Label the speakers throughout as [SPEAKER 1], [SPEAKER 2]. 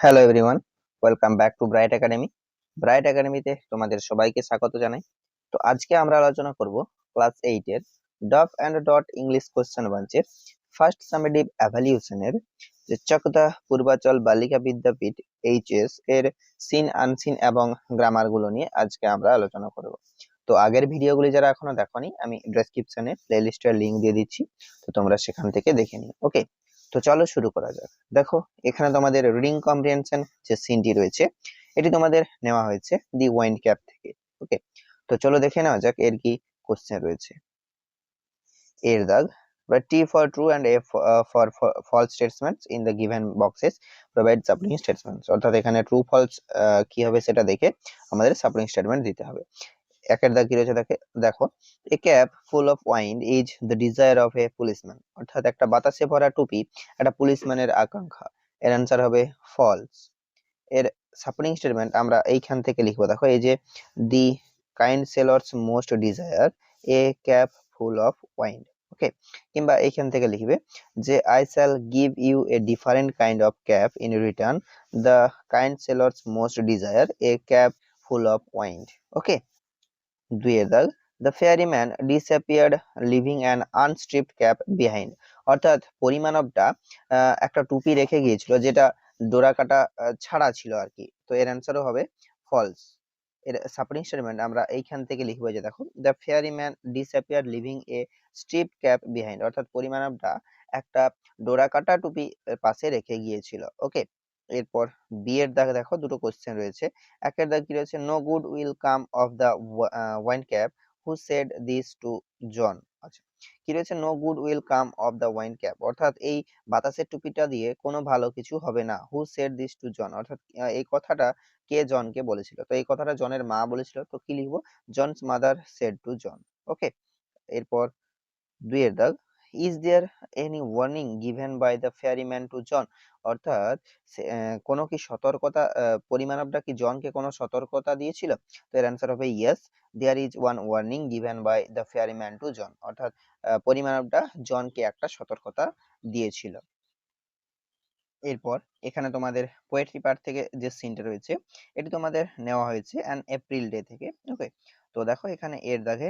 [SPEAKER 1] Hello everyone, welcome back to bright academy. Bright একাডেমিতে তোমাদের সবাইকে স্বাগত জানাই। তো আজকে আমরা আলোচনা করব ক্লাস 8 এর ডফ অ্যান্ড ডট ইংলিশ কোশ্চেন ব্রাঞ্চের ফার্স্ট সামেটিভ এভালিউশনের যে চকদা পূর্বাচল বালিকা বিদ্যাপীঠ এইচএস এর সিন আনসিন এবং গ্রামার গুলো নিয়ে আজকে আমরা আলোচনা করব। তো আগের ভিডিওগুলি যারা এখনো দেখোনি, আমি ডেসক্রিপশনে প্লেলিস্টের লিংক দিয়ে দিচ্ছি, তো তোমরা সেখান থেকে দেখে নিও। ওকে, তো চলো শুরু করা যাক। দেখো, এখানে তোমাদের রিডিং কম্প্রিহেনশন যে সিনটি রয়েছে, এটি তোমাদের নেওয়া হয়েছে দি ওয়াইন্ড ক্যাপ থেকে। ওকে, তো চলো দেখে নেওয়া যাক এর কি কোশ্চেন রয়েছে। এর দাগ T for true and A for false statements in the given boxes provide supplying statements। অর্থাৎ এখানে ট্রু ফলস কি হবে সেটা দেখে আমাদের সাপ্লিং স্টেটমেন্ট দিতে হবে। একের দাগ কি রয়েছে দেখো, a cap full of wine is the desire of a policeman. অর্থাৎ একটা বাতাসে ভরা টুপি একটা পুলিশম্যানের আকাঙ্ক্ষা। এর অ্যান্সার হবে ফলস। এর সাপোর্টিং স্টেটমেন্ট আমরা এইখান থেকে লিখবো। দেখো, এই যে the kind sailors most desire a cap full of wine. Okay, কিংবা এইখান থেকে লিখবে যে I shall give you a different kind of cap in return the kind sailors most desire a cap full of wine. Okay, দুইয়ের দাগ the fairyman disappeared leaving an unstripped cap behind. অর্থাৎ পরিমাণবটা একটা টুপি রেখে গিয়েছিল যেটা ডোরা কাটা ছাড়া ছিল আর কি। তো এর অ্যান্সারও হবে ফলস। এর সাপোর্টিং স্টেটমেন্ট আমরা এইখান থেকে লিখবো যে দেখো, the fairyman disappeared living A striped cap behind. অর্থাৎ পরিমাণবটা একটা ডোরা কাটা টুপি পাশে রেখে গিয়েছিল। ওকে, এরপর বি এর দাগ দেখো, দুটো কোশ্চেন রয়েছে। একের দাগ কি রয়েছে, no good will come of the wine cap who said this to John. আচ্ছা, কি রয়েছে, no good will come of the wine cap. অর্থাৎ এই বাতাসের টুপিটা দিয়ে কোনো ভালো কিছু হবে না। হু সেড দিস টু জন, অর্থাৎ এই কথাটা কে জনকে বলেছিল। তো এই কথাটা জনের মা বলেছিল, তো কি লিখবো, John's mother said to John. Okay, এরপর দুইয়ের দাগ is there any warning given by the fairyman to John. অর্থাৎ কোনো কি সতর্কতা, পরিমাণবটা কি জনকে কোনো সতর্কতা দিয়েছিল। তো এর অ্যান্সার হবে yes, there is one warning given by the fairyman to John. অর্থাৎ পরিমাণবটা জনকে একটা সতর্কতা দিয়েছিল। এরপর এখানে তোমাদের পোয়েট্রি পার্ট থেকে যে সিনটা রয়েছে, এটি তোমাদের নেওয়া হয়েছে অ্যান এপ্রিল ডে থেকে। ওকে, তো দেখো এখানে এর দাগে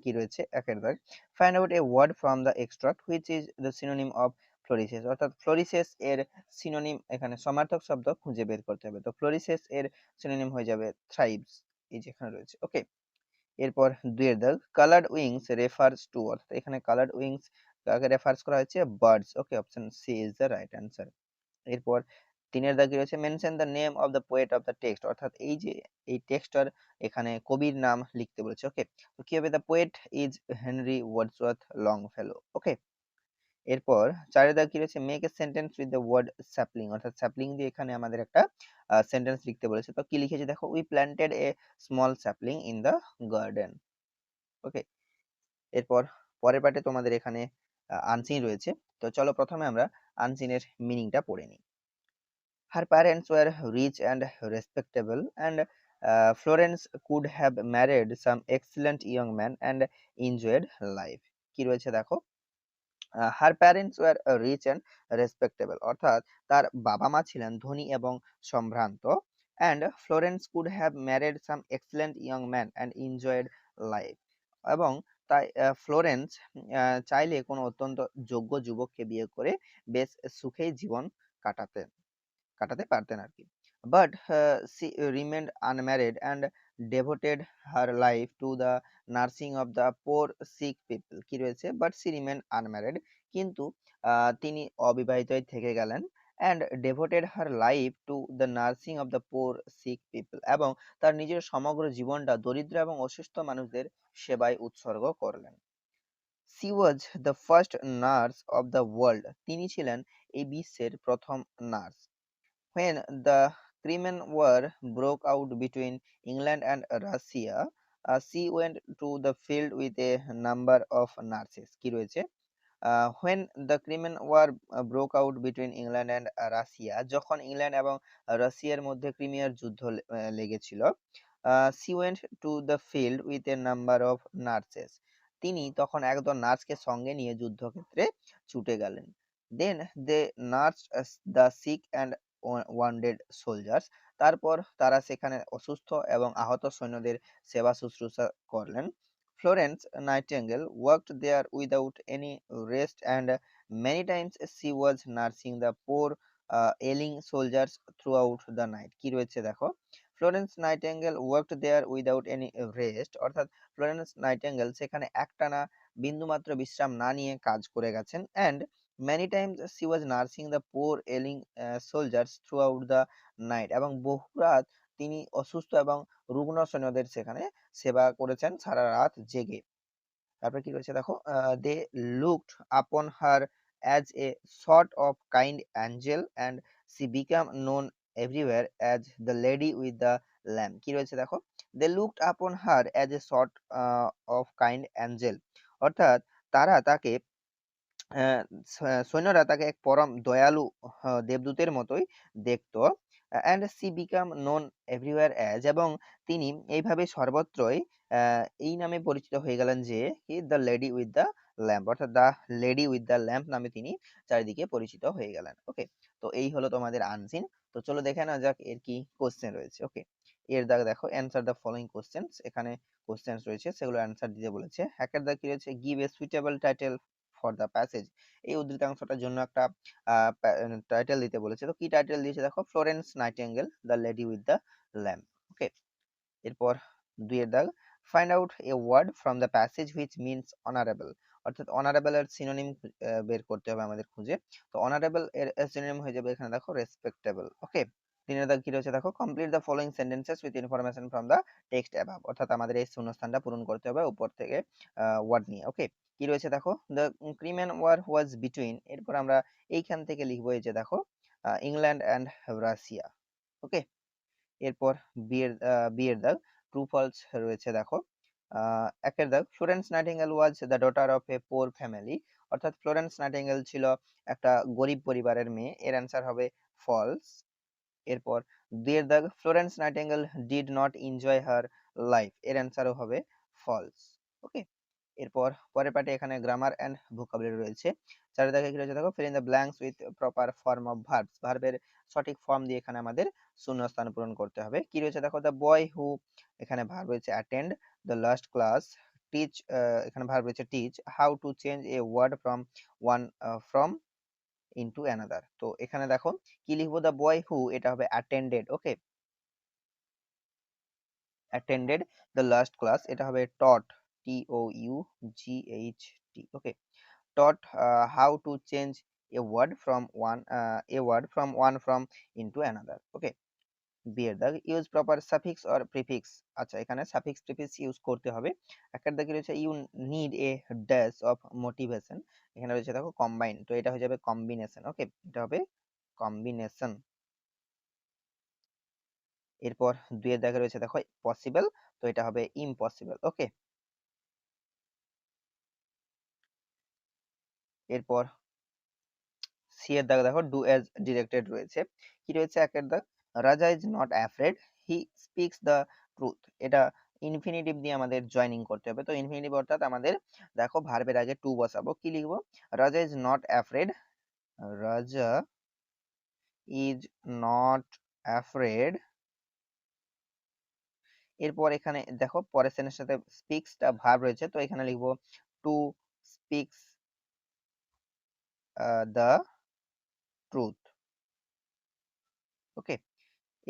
[SPEAKER 1] কি রয়েছে, একের দাগ find out a word from the extract which is the synonym of flourishes. অর্থাৎ ফ্লোরিসেস এর সিনোনিম, এখানে সমার্থক শব্দ খুঁজে বের করতে হবে। তো ফ্লোরিসেস এর সিনোনিম হয়ে যাবে থ্রাইভস, এই যেখানে রয়েছে। ওকে, এরপর দুইয়ের দাগ কালার্ড উইংস রেফার্স টু। অর্থাৎ এখানে কালার্ড উইংস কাকে রেফার্স করা হয়েছে, birds. Okay, option C is the right answer. এরপর তিনের দাগে রয়েছে mention the name of the poet of the text. অর্থাৎ এই যে এই টেক্সটার, এখানে কবির নাম লিখতে বলেছে। ওকে, তো কি হবে, the poet is Henry Wordsworth Longfellow. Okay, এরপর চারের দাগে কি রয়েছে, make a sentence with the word sapling. অর্থাৎ স্যাপলিং দিয়ে এখানে আমাদের একটা সেন্টেন্স লিখতে বলেছে। তো কি লিখেছে দেখো, we planted a small sapling in the garden. Okay, এরপর পরের পার্টে তোমাদের এখানে আনসিন রয়েছে। তো চলো প্রথমে আমরা আনসিনের মিনিংটা পড়ে নিই। Her parents were rich and respectable, and Florence could have married some excellent young man and enjoyed life. কি রয়েছে দেখো, her parents were rich and respectable, অর্থাৎ তার বাবা মা ছিলেন ধনী এবং সম্ভ্রান্ত, and Florence could have married some excellent young man and enjoyed life, এবং তাই ফ্লোরেন্স চাইলে কোনো অত্যন্ত যোগ্য যুবককে বিয়ে করে বেশ সুখেই জীবন কাটাতেন কাটাতে পারতেন আর কি। But she remained unmarried and devoted her life to the nursing of the poor sick people। কি রয়েছে, বাট she remained unmarried, কিন্তু তিনি অবিবাহিতই থেকে গেলেন, and devoted her life to the nursing of the poor sick people, এবং তার নিজের সমগ্র জীবনটা দরিদ্র এবং অসুস্থ মানুষদের সেবায় উৎসর্গ করলেন। She was the first nurse of the world। তিনি ছিলেন এই বিশ্বের প্রথম nurse. When the Crimean War broke out between England and Russia, she went to the field with a number of nurses। কি রয়েছে, when the Crimean War broke out between England and Russia, যখন England এবং রাশিয়ার মধ্যে ক্রিমিয়ার যুদ্ধ লেগেছিল, she went to the field with a number of nurses। তিনি তখন একদল নার্সকে সঙ্গে নিয়ে যুদ্ধক্ষেত্রে ছুটে গেলেন। Then they nursed the sick and wounded soldiers. তারপর তারা সেখানে অসুস্থ এবং আহত সৈন্যদের সেবা শুশ্রূষা করলেন। Florence nightingale worked there without any rest and many times she was nursing the poor ailing soldiers throughout the night. কি রয়েছে দেখো, Florence nightingale worked there without any rest, অর্থাৎ ফ্লোরেন্স নাইটিঙ্গেল সেখানে একটানা বিন্দুমাত্র বিশ্রাম না নিয়ে কাজ করে গেছেন। and many times she was nursing the poor ailing soldiers throughout the night, এবং বহু রাত তিনি অসুস্থ এবং রুগ্ন সৈন্যদের সেখানে সেবা করেছেন সারা রাত জেগে। তারপরে কি রয়েছে দেখো, they looked upon her as a sort of kind angel and she became known everywhere as the lady with the lamp. কি রয়েছে দেখো, they looked upon her as a sort of kind angel, অর্থাৎ তারা তাকে সৈন্যরা তাকে এক পরম দয়ালু দেবদূতের মতোই দেখতো। And she became known everywhere as, এবং তিনি এইভাবে সর্বত্রই এই নামে পরিচিত হয়ে গেলেন যে he the lady with the lamp, অর্থাৎ the lady with the lamp নামে তিনি চারিদিকে পরিচিত হয়ে গেলেন। ওকে, তো এই হলো তোমাদের আনসিন। তো চলো দেখে না যাক এর কি কোশ্চেন রয়েছে। ওকে, এর দাগ দেখো, অ্যান্সার দ্য ফলোইং কোশ্চেন্স, এখানে কোশ্চেন্স রয়েছে সেগুলো অ্যান্সার দিতে বলেছে। একের দাগ কি রয়েছে, give a suitable title for the passage. এই উদ্ধৃতাংশটার জন্য একটা টাইটেল দিতে বলেছে। তো কি টাইটেল দিয়েছে দেখো, Florence Nightingale the lady with the lamp. Okay, এরপর দুইয়ের দাগ, find out a word from the passage which means honourable, অর্থাৎ অনারেবল এর সিনোনিম বের করতে হবে আমাদের খুঁজে। তো অনারেবল এর সিনোনিম হয়ে যাবে এখানে দেখো রেসপেক্টেবল। ওকে, তিনের দাগ কি রয়েছে দেখো, complete the following sentences with information from the text above, অর্থাৎ আমাদের এই শূন্যস্থানটা পূরণ করতে হবে উপর থেকে ওয়ার্ড নিয়ে। ওকে, কি রয়েছে দেখো, the Crimean war was between, এরপর আমরা এইখান থেকে লিখবো এই যে দেখো ইংল্যান্ড অ্যান্ড রাশিয়া। ওকে, এরপর বিয়ের দাগ, ট্রু ফলস রয়েছে দেখো। একের দাগ, Florence nightingale was the daughter of A poor family, অর্থাৎ ফ্লোরেন্স নাইটিঙ্গেল ছিল একটা গরিব পরিবারের মেয়ে, এর অ্যান্সার হবে ফলস। এরপর দুইয়ের দাগ, Florence nightingale did not enjoy her life, এর অ্যান্সারও হবে ফলস। ওকে, এরপর পরের পার্টে এখানে গ্রামার এন্ড ভোকাবুলারি রয়েছে। চারের দাগে কি রয়েছে দেখো, fill in the blanks with proper form of verbs, ভার্বের সঠিক ফর্ম দিয়ে এখানে আমাদের শূন্যস্থান পূরণ করতে হবে। কি রয়েছে দেখো, দ্য বয় হু, এখানে ভার্ব রয়েছে attend the last class, teach, এখানে ভার্ব রয়েছে teach, how to change a word from one from into another. তো এখানে দেখো কি লিখবো, দ্য বয় হু, এটা হবে attended. Okay, attended the last class, এটা হবে taught, T O U G H T. Okay, taught how to change a word from one from into another. Okay, বিয়ের দাগ, use proper suffix or prefix, আচ্ছা এখানে suffix prefix use করতে হবে। একটা দাগে রয়েছে you need a dash of motivation, এখানে রয়েছে দেখো কম্বাইন, তো এটা হয়ে যাবে কম্বিনেশন। ওকে, এটা হবে কম্বিনেশন। এরপর দুইয়ের দাগে রয়েছে দেখো পসিবল, তো এটা হবে ইম্পসিবল। ওকে, এরপর সি এর দাগ দেখো, ডু অ্যাজ ডিরেক্টেড রয়েছে। কি রয়েছে একের দাগ, রাজা is not afraid, he speaks the truth, এটা ইনফিনিটিভ দিয়ে আমাদের জয়েনিং করতে হবে। তো ইনফিনিটিভ অর্থাৎ আমাদের দেখো ভার্বের আগে টু বসাবো। কি লিখবো, রাজা ইজ নট অ্যাফ্রেড, রাজা ইজ নট অ্যাফ্রেড। এরপর এখানে দেখো পরের সেন্টেন্সের সাথে স্পিক্সটা ভার্ব রয়েছে, তো এখানে লিখবো to speaks the truth. Okay,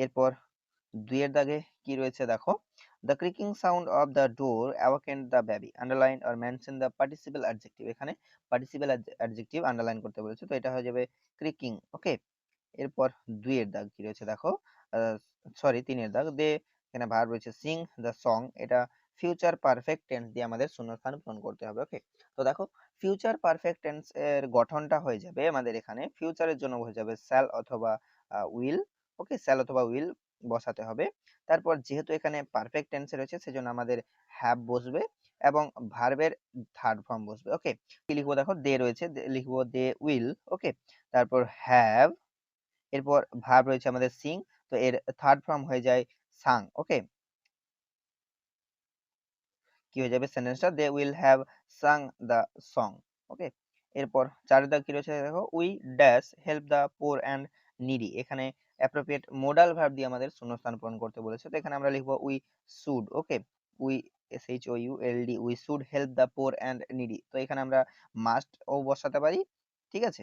[SPEAKER 1] এরপর দুইয়ের দাগে কি রয়েছে দেখো, the creaking sound of the door awakened the baby, underline or mention the participle adjective, এখানে পার্টিসিপল অ্যাডজেক্টিভ আন্ডারলাইন করতে বলেছে, তো এটা হয়ে যাবে ক্রিকিং। ওকে, এরপর দুইয়ের দাগ কি রয়েছে দেখো, সরি তিনের দাগ, দে, এখানে ভার্ব রয়েছে সিং দ্য সং, এটা ফিউচার পারফেক্ট টেন্স দিয়ে আমাদের শূন্যস্থান পূরণ করতে হবে। ওকে, তো দেখো ফিউচার পারফেক্ট টেন্স এর গঠনটা হয়ে যাবে আমাদের এখানে ফিউচারের জন্য হয়ে যাবে শ্যাল অথবা উইল। ওকে, শ্যাল অথবা উইল বসাতে হবে। তারপর যেহেতু এখানে পারফেক্ট টেন্সে রয়েছে সেজন্য আমাদের হ্যাভ বসবে এবং ভার্বের থার্ড ফর্ম বসবে। ওকে, কি লিখবো দেখো, দে রয়েছে, লিখবো দে উইল। ওকে, তারপর হ্যাভ, এরপর ভার্ব রয়েছে আমাদের সিং, তো এর থার্ড ফর্ম হয়ে যায় সাং। ওকে, কি হয়ে যাবে সেন্টেন্সটা, they will have sung the song. Okay, এরপর চারের দাগ কি রয়েছে দেখো, we dash help the poor and needy, এখানে অ্যাপ্রোপ্রিয়েট মোডাল ভার্ব দিয়ে আমাদের শূন্যস্থান পূরণ করতে বলেছে। তো এখানে আমরা লিখবো we should. Okay, we SHOULD, we should help the poor and needy. তো এখানে আমরা মাস্ট ও বসাতে পারি, ঠিক আছে।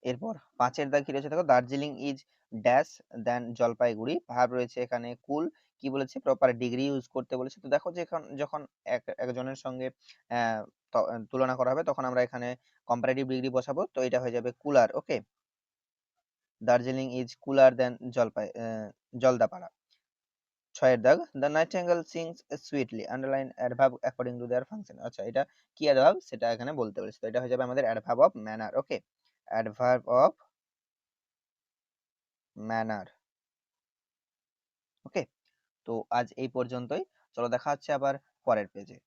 [SPEAKER 1] এরপর 5 এর দাগ কি রয়েছে দেখো, Darjeeling is dash than Jalpaiguri. Verb রয়েছে এখানে কুল, কি বলেছে প্রপার ডিগ্রি ইউজ করতে বলেছে। তো দেখো যে এখন যখন একজনের সঙ্গে তুলনা করা হবে তখন আমরা এখানে কম্পারেটিভ ডিগ্রি বসাবো, তো এটা হয়ে যাবে cooler. Okay, Darjeeling is cooler than Jaldapara. 6 এর দাগ, the nightingale sings sweetly, underline adverb according to their function. আচ্ছা, এটা কি অ্যাডভার্ব সেটা এখানে বলতে বলেছে, তো এটা হয়ে যাবে আমাদের adverb of manner. Okay, adverb of manner. Okay, তো আজ এই পর্যন্তই। চলো দেখা হচ্ছে আবার পরের পেজে।